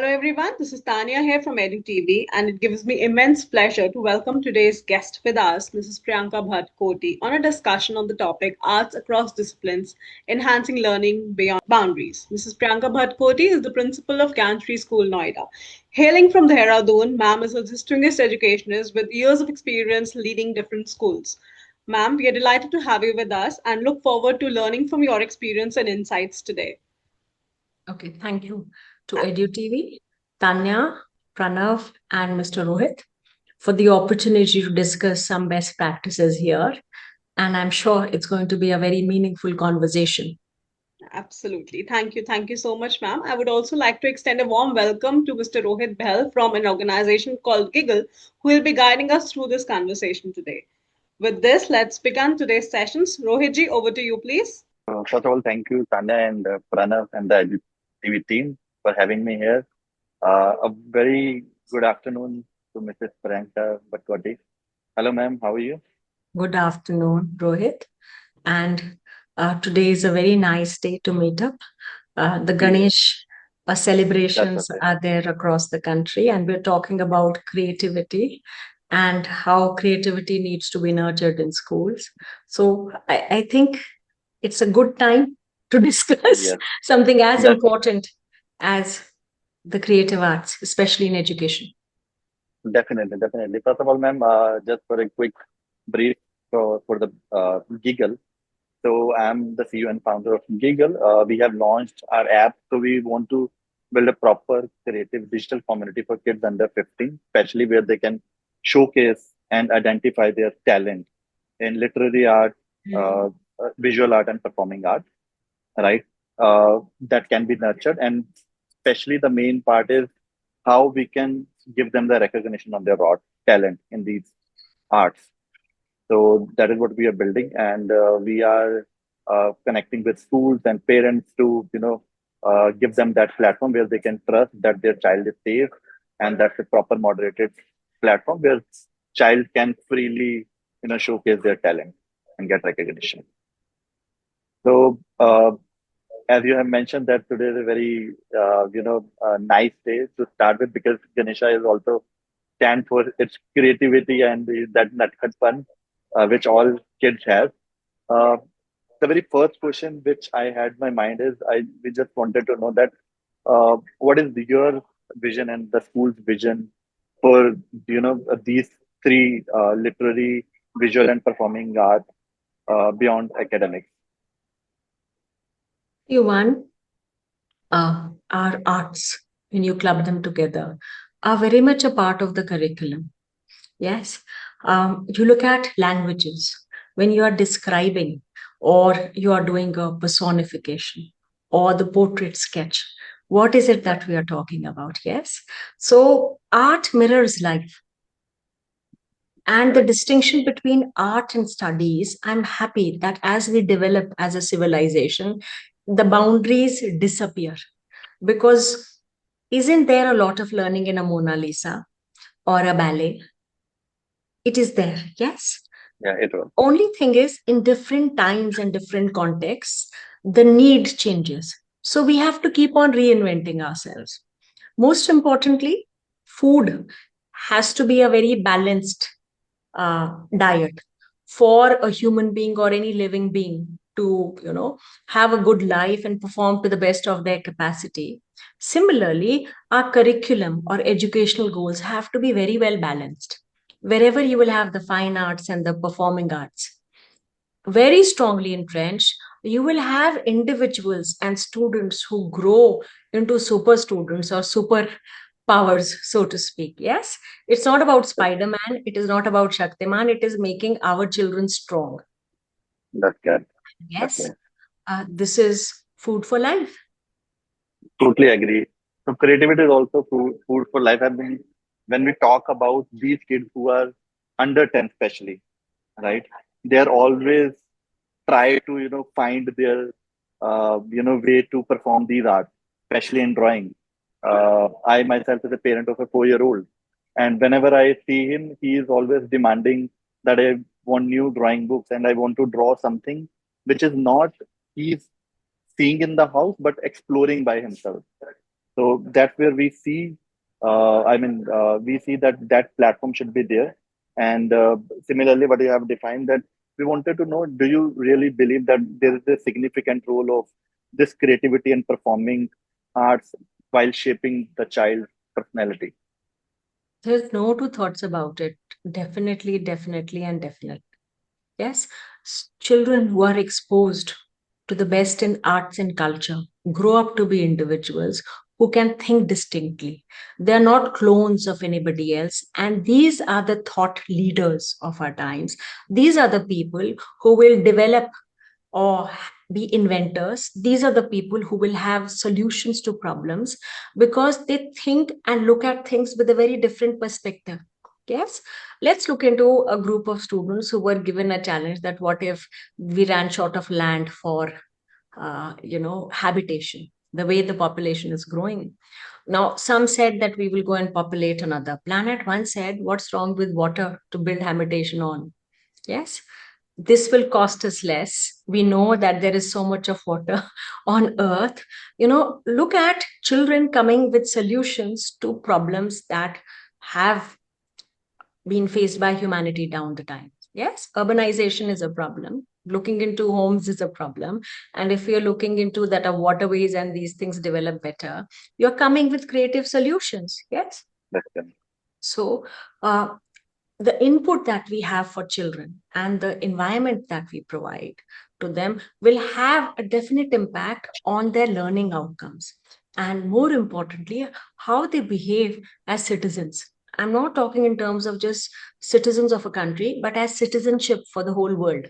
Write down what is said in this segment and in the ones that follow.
Hello everyone, this is Tanya here from EduTV, and it gives me immense pleasure to welcome today's guest with us, Mrs. Priyanka Bhatkoti, on a discussion on the topic Arts Across Disciplines, Enhancing Learning Beyond Boundaries. Mrs. Priyanka Bhatkoti is the principal of Gyanshree School, Noida. Hailing from Dehradun, ma'am is a distinguished educationist with years of experience leading different schools. Ma'am, we are delighted to have you with us and look forward to learning from your experience and insights today. Okay, thank you to EduTV, Tanya, Pranav, and Mr. Rohit for the opportunity to discuss some best practices here. And I'm sure it's going to be a very meaningful conversation. Absolutely. Thank you. Thank you so much, ma'am. I would also like to extend a warm welcome to Mr. Rohit Behl from an organization called Giggle, who will be guiding us through this conversation today. With this, let's begin today's sessions. Rohitji, over to you, please. First of all, thank you, Tanya and Pranav and the TV team for having me here. A very good afternoon to Mrs. Priyanka Bhatkoti. Hello, ma'am. How are you? Good afternoon, Rohit. And today is a very nice day to meet up. The Ganesh That's celebrations okay. are there across the country, and we're talking about creativity and how creativity needs to be nurtured in schools. So I think it's a good time to discuss Yes, something as definitely, important as the creative arts, especially in education. definitely. First of all, ma'am, just for a quick brief for the Giggle. So I'm the CEO and founder of Giggle. We have launched our app. So we want to build a proper creative digital community for kids under 15, especially where they can showcase and identify their talent in literary art, uh, visual art, and performing art, right? That can be nurtured. And especially the main part is how we can give them the recognition of their raw talent in these arts. So that is what we are building, and we are connecting with schools and parents to, give them that platform where they can trust that their child is safe, and that's a proper moderated platform where child can freely, showcase their talent and get recognition. So, as you have mentioned, that today is a very, nice day to start with because Ganesha is also stand for its creativity and that nutcracker fun, which all kids have. Uh, the very first question which I had in my mind is we just wanted to know that what is your vision and the school's vision for these three literary, visual, and performing art beyond academics. You one, our arts, when you club them together, are very much a part of the curriculum. Yes. You look at languages when you are describing or you are doing a personification or the portrait sketch. What is it that we are talking about? Yes. So art mirrors life. And the Correct. distinction between art and studies, I'm happy that as we develop as a civilization, the boundaries disappear. Because isn't there a lot of learning in a Mona Lisa or a ballet? It is there, yes. Yeah, it was. Only thing is, in different times and different contexts, the need changes. So we have to keep on reinventing ourselves. Most importantly, food has to be a very balanced diet for a human being or any living being to have a good life and perform to the best of their capacity. Similarly, our curriculum or educational goals have to be very well balanced. Wherever you will have the fine arts and the performing arts very strongly entrenched, you will have individuals and students who grow into super students or super powers, so to speak. Yes, it's not about Spider-Man, it is not about Shaktiman, it is making our children strong. That's good. Yes, Okay. this is food for life. Totally agree. So creativity is also food for life. I mean, when we talk about these kids who are under 10, especially, right? They are always try to, find their, way to perform these arts, especially in drawing. I myself is a parent of a 4-year-old. And whenever I see him, he is always demanding that I want new drawing books and I want to draw something which is not he's seeing in the house, but exploring by himself. So that's where we see, we see that that platform should be there. And similarly, what you have defined that we wanted to know, do you really believe that there is a significant role of this creativity and performing arts while shaping the child's personality? There's no two thoughts about it. Definitely, definitely, and definitely. Yes, children who are exposed to the best in arts and culture grow up to be individuals who can think distinctly. They're not clones of anybody else. And these are the thought leaders of our times. These are the people who will develop or be inventors. These are the people who will have solutions to problems because they think and look at things with a very different perspective. Yes, let's look into a group of students who were given a challenge that what if we ran short of land for habitation, the way the population is growing. Now some said that we will go and populate another planet. One said, what's wrong with water to build habitation on? Yes, this will cost us less. We know that there is so much of water on earth. Look at children coming with solutions to problems that have been faced by humanity down the time. Yes, urbanization is a problem. Looking into homes is a problem. And if you're looking into that our waterways and these things develop better, you're coming with creative solutions. Yes. That's them. So uh, the input that we have for children and the environment that we provide to them will have a definite impact on their learning outcomes, and more importantly how they behave as citizens. I'm not talking in terms of just citizens of a country, but as citizenship for the whole world.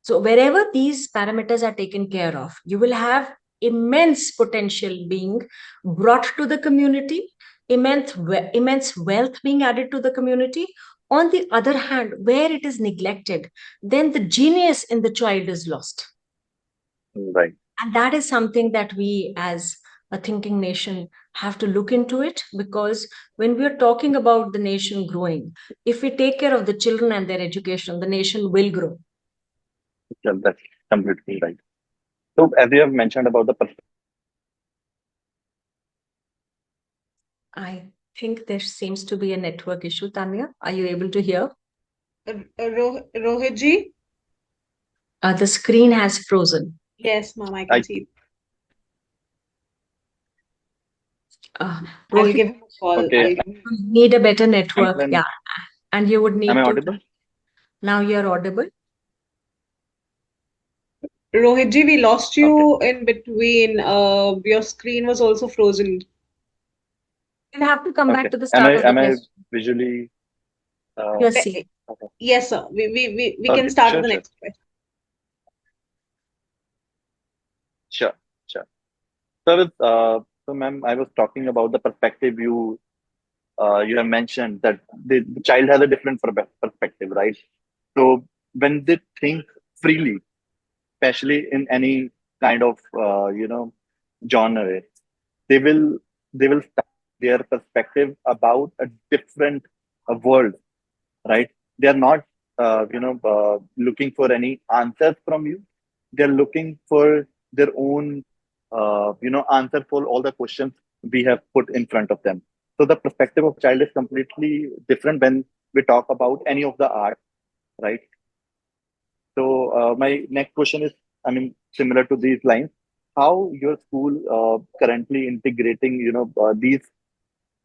So wherever these parameters are taken care of, you will have immense potential being brought to the community, immense wealth being added to the community. On the other hand, where it is neglected, then the genius in the child is lost. Right. And that is something that we as a thinking nation have to look into it, because when we are talking about the nation growing, if we take care of the children and their education, the nation will grow. Yeah, that's completely right. So as you have mentioned about the I think there seems to be a network issue. Tanya, are you able to hear? Rohit ji? The screen has frozen. Yes, ma'am, I can I see. Uh, I'll Rohit, give him a call. okay. I'll give him. you need a better network. Then Yeah. And you would am I need to. audible? Now you're audible. Rohit ji, we lost Okay. you in between. Your screen was also frozen. You'll have to come back Okay. to the start of the Am I question. visually You're uh, seeing. okay. Yes, sir. We can Okay. start with Sure, the sure. next question. Sure, sure. So, so ma'am, I was talking about the perspective you have mentioned that the child has a different perspective, right? So when they think freely, especially in any kind of genre, they will they will start their perspective about a different world, right? They are not looking for any answers from you. They're looking for their own answer for all the questions we have put in front of them. So the perspective of child is completely different when we talk about any of the art, right? So my next question is, I mean, similar to these lines, how your school currently integrating these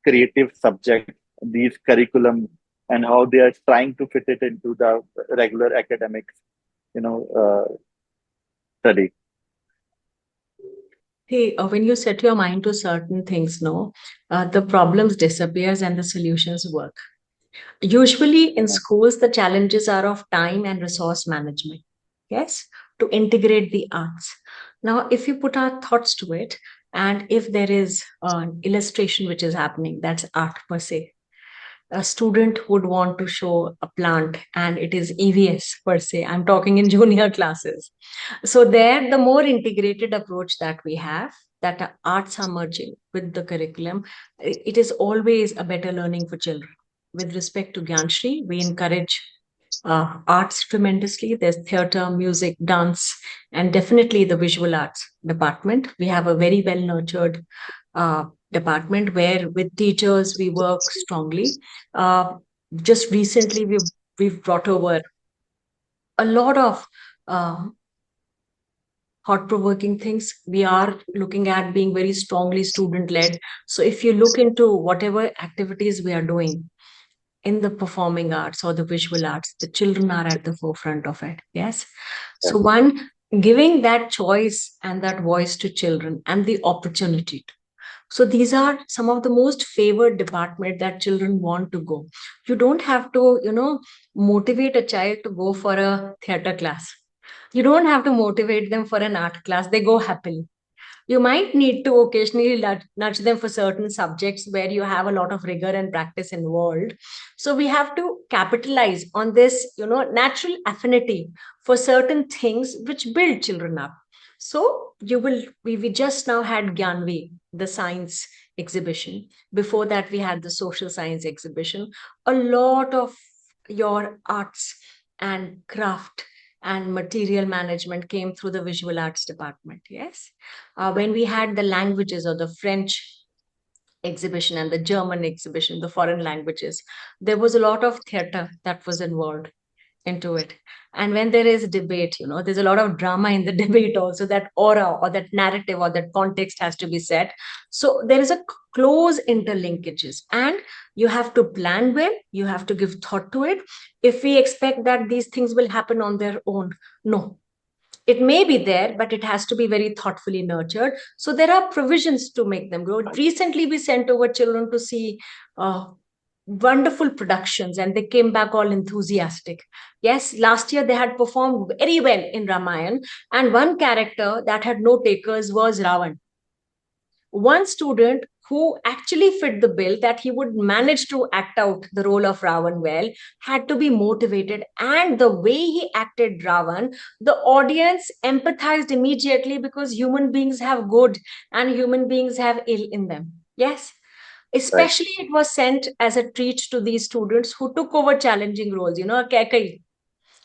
creative subjects, these curriculum, and how they are trying to fit it into the regular academics, you know, study. Hey, when you set your mind to certain things, no, the problems disappears and the solutions work. Usually in Yeah. schools, the challenges are of time and resource management. Yes, to integrate the arts. Now, if you put our thoughts to it, and if there is an illustration which is happening, that's art per se. A student would want to show a plant and it is EVS per se. I'm talking in junior classes. So, there, the more integrated approach that we have, that arts are merging with the curriculum, it is always a better learning for children. With respect to Gyanshree, we encourage arts tremendously. There's theater, music, dance, and definitely the visual arts department. We have a very well nurtured department where with teachers we work strongly. Uh, just recently, we've brought over a lot of uh, thought provoking things. We are looking at being very strongly student led. So if you look into whatever activities we are doing in the performing arts or the visual arts, the children are at the forefront of it. Yes. So, one, giving that choice and that voice to children and the opportunity. So these are some of the most favored department that children want to go. You don't have to, motivate a child to go for a theater class. You don't have to motivate them for an art class. They go happily. You might need to occasionally nudge them for certain subjects where you have a lot of rigor and practice involved. So we have to capitalize on this, natural affinity for certain things which build children up. So we just now had Gyanvi, the science exhibition. Before that, we had the social science exhibition. A lot of your arts and craft and material management came through the visual arts department. Yes. When we had the languages or the French exhibition and the German exhibition, the foreign languages, there was a lot of theater that was involved into it. And when there is debate, there's a lot of drama in the debate also. That aura or that narrative or that context has to be set. So there is a close interlinkages, and you have to plan well, you have to give thought to it. If we expect that these things will happen on their own, no, it may be there, but it has to be very thoughtfully nurtured. So there are provisions to make them grow. Recently, we sent over children to see wonderful productions, and they came back all enthusiastic. Yes, last year they had performed very well in Ramayan, and one character that had no takers was Ravan. One student who actually fit the bill that he would manage to act out the role of Ravan well had to be motivated. And the way he acted Ravan, the audience empathized immediately because human beings have good and human beings have ill in them. Yes. Right. Especially it was sent as a treat to these students who took over challenging roles, a Kekai,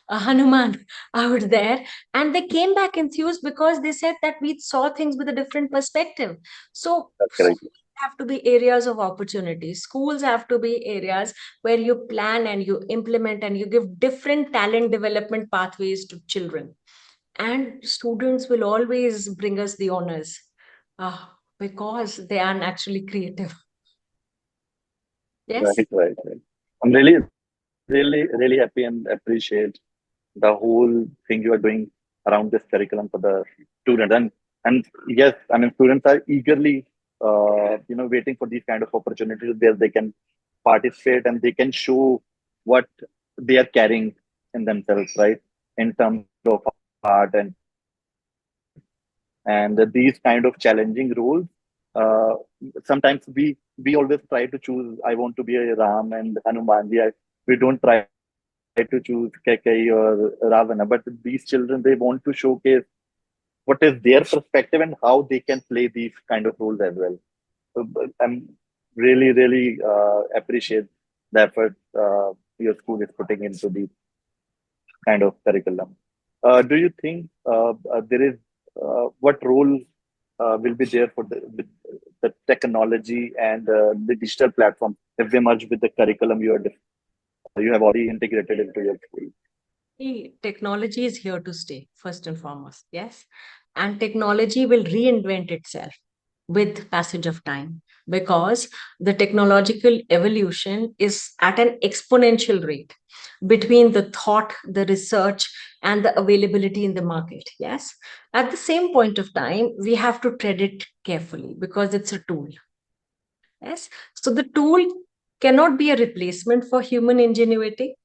a Hanuman out there. And they came back enthused because they said that we saw things with a different perspective. So, That's correct. schools have to be areas of opportunity. Schools have to be areas where you plan and you implement and you give different talent development pathways to children. And students will always bring us the honors because they are naturally creative. Yes. Right, right, right. I'm really happy and appreciate the whole thing you are doing around this curriculum for the students. And yes, I mean students are eagerly waiting for these kind of opportunities where they can participate and they can show what they are carrying in themselves, right? In terms of art and these kind of challenging roles. Uh, Sometimes we always try to choose. I want to be a Ram and Hanuman. We don't try to choose Kekai or Ravana. But these children, they want to showcase what is their perspective and how they can play these kind of roles as well. So, I'm really appreciate the effort your school is putting into the kind of curriculum. Do you think there is what role will be there for with the technology and the digital platform if they merge with the curriculum you have already integrated into your school? Technology is here to stay, first and foremost. Yes. And technology will reinvent itself with passage of time because the technological evolution is at an exponential rate between the thought, the research, and the availability in the market. Yes. At the same point of time, we have to tread it carefully because it's a tool. Yes. So the tool cannot be a replacement for human ingenuity.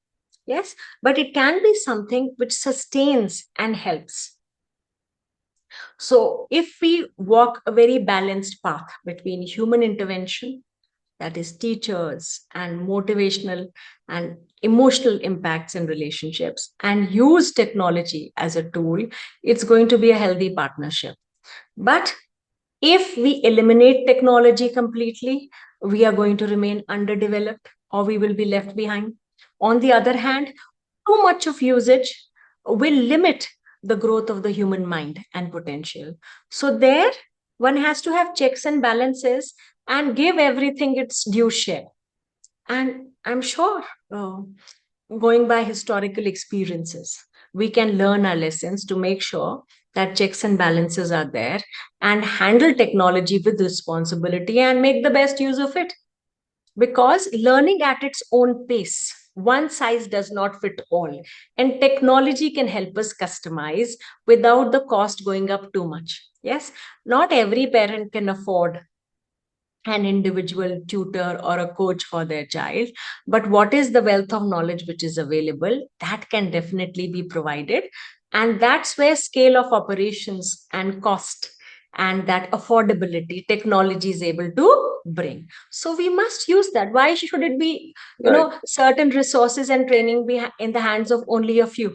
Yes. But it can be something which sustains and helps. So, if we walk a very balanced path between human intervention, that is, teachers, and motivational and emotional impacts in relationships, and use technology as a tool, it's going to be a healthy partnership. But if we eliminate technology completely, we are going to remain underdeveloped or we will be left behind. On the other hand, too much of usage will limit the growth of the human mind and potential. So, there One has to have checks and balances and give everything its due share. And I'm sure, uh, going by historical experiences, we can learn our lessons to make sure that checks and balances are there and handle technology with responsibility and make the best use of it. Because learning at its own pace, one size does not fit all, and technology can help us customize without the cost going up too much. Yes, not every parent can afford an individual tutor or a coach for their child, but what is the wealth of knowledge which is available, that can definitely be provided. And that's where scale of operations and cost and that affordability technology is able to bring. So we must use that. Why should it be, Right. certain resources and training be in the hands of only a few?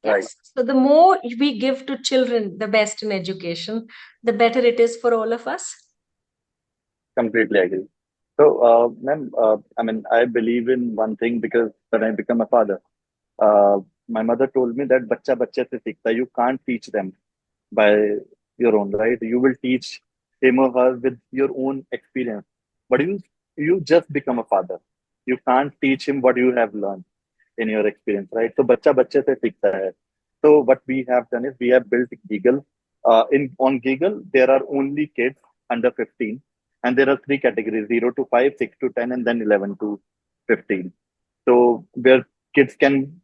Right. Yes, so the more we give to children the best in education, the better it is for all of us. Completely agree. So, ma'am, I mean, I believe in one thing because when I become a father, uh, my mother told me that "Bacha bacha se seekhta." You can't teach them by your own, right? You will teach him or her with your own experience. But you just become a father. You can't teach him what you have learned in your experience, right? So "Bacha bacha se seekhta hai." So what we have done is we have built Giggle. In on Giggle, there are only kids under 15, and there are three categories: 0 to 5, 6 to 10, and then 11 to 15. So where kids can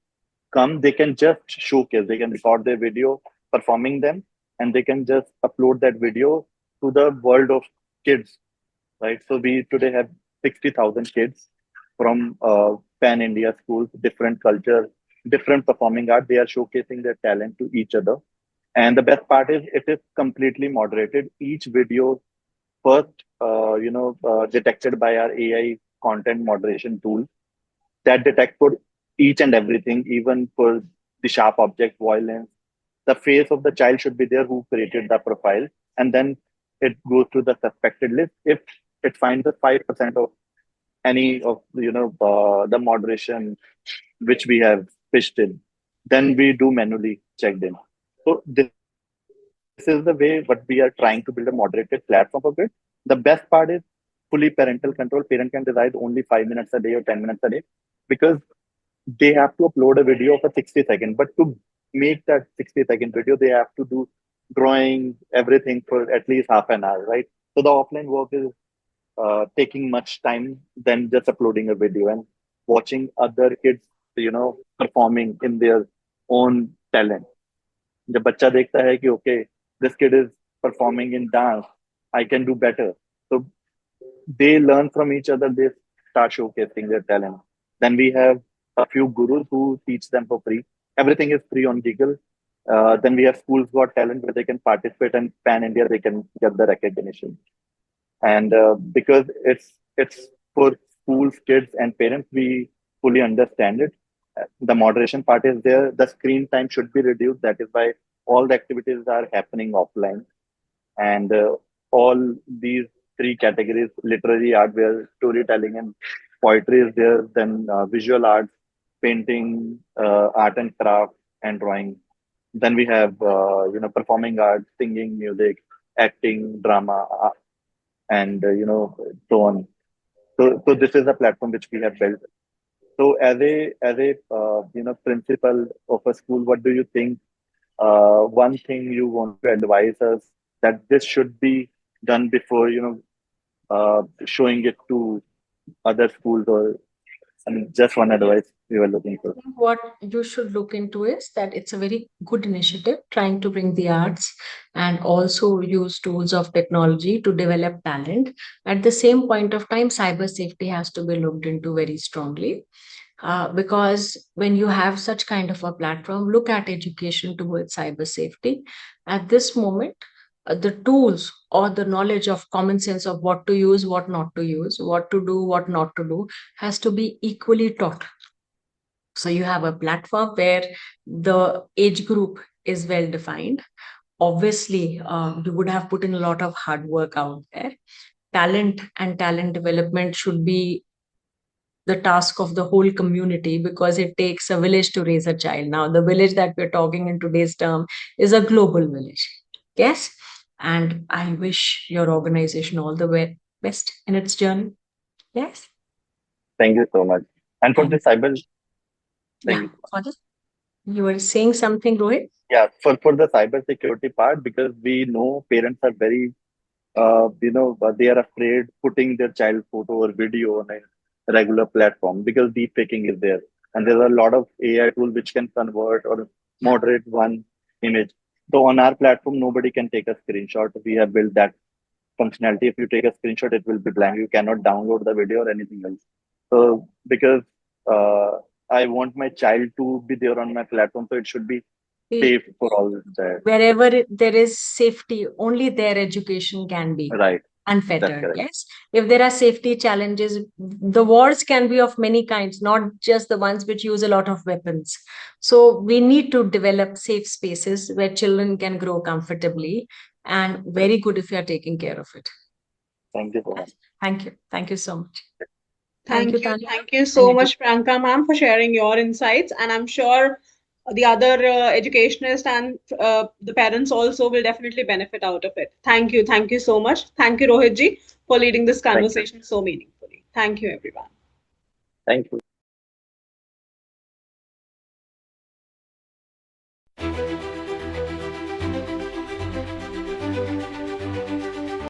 come, they can just showcase, they can record their video performing them, and they can just upload that video to the world of kids, right? So we today have 60,000 kids from pan India schools, different culture, different performing art. They are showcasing their talent to each other. And the best part is it is completely moderated. Each video first, detected by our AI content moderation tool that detects for each and everything, even for the sharp object, violence. The face of the child should be there who created the profile, and then it goes to the suspected list. If it finds the 5% of any of the moderation which we have fished in, then we do manually checked in. So this is the way what we are trying to build a moderated platform of it. The best part is fully parental control. Parent can decide only 5 minutes a day or 10 minutes a day because they have to upload a video of a 60 second. But to make that 60-second video, they have to do drawing, everything for at least half an hour, right? So the offline work is taking much time than just uploading a video and watching other kids, performing in their own talent. जब बच्चा देखता है कि okay, this kid is performing in dance, I can do better. So they learn from each other, they start showcasing their talent. Then we have a few gurus who teach them for free. Everything is free on Google. Then we have schools got talent where they can participate, and pan India they can get the recognition. And because it's for schools, kids, and parents, we fully understand it. The moderation part is there. The screen time should be reduced. That is why all the activities are happening offline. And all these three categories: literary art, where storytelling and poetry is there, then visual arts, painting, art and craft, and drawing. Then we have performing arts, singing, music, acting, drama, and so on. So this is a platform which we have built. So as a principal of a school, what do you think, one thing you want to advise us that this should be done before showing it to other schools? Or I mean, just one advice we were looking for. What you should look into is that it's a very good initiative trying to bring the arts and also use tools of technology to develop talent. At the same point of time, cyber safety has to be looked into very strongly. Because when you have such kind of a platform, look at education towards cyber safety. At this moment, the tools or the knowledge of common sense of what to use, what not to use, what to do, what not to do, has to be equally taught. So you have a platform where the age group is well defined. Obviously, you would have put in a lot of hard work out there. Talent and talent development should be the task of the whole community because it takes a village to raise a child. Now, the village that we're talking in today's term is a global village. Yes. And I wish your organization all the best in its journey. Yes. Thank you so much. And for the And cyber, thank yeah, you so much. for this, you were saying something, Rohit? Yeah, for the cyber security part, because we know parents are very they are afraid putting their child photo or video on a regular platform because deep faking is there. And there are a lot of AI tool which can convert or Yeah. moderate one image. So on our platform, nobody can take a screenshot. We have built that functionality. If you take a screenshot, it will be blank. You cannot download the video or anything else. So because uh, I want my child to be there on my platform, so it should be See, safe for all the wherever there is safety, only there education can be right. That's unfettered. correct. Yes. If there are safety challenges, the wars can be of many kinds, not just the ones which use a lot of weapons. So we need to develop safe spaces where children can grow comfortably, and Correct. very good if you are taking care of it. Thank you so much. Yes. Thank you. Thank you so much. Thank you, Thank you. Tanya. Thank you And so it is, much, Priyanka ma'am, for sharing your insights. And I'm sure the other educationists and the parents also will definitely benefit out of it. Thank you. Thank you so much. Thank you, Rohit ji, for leading this Thank you. conversation so meaningfully. Thank you, everyone. Thank you.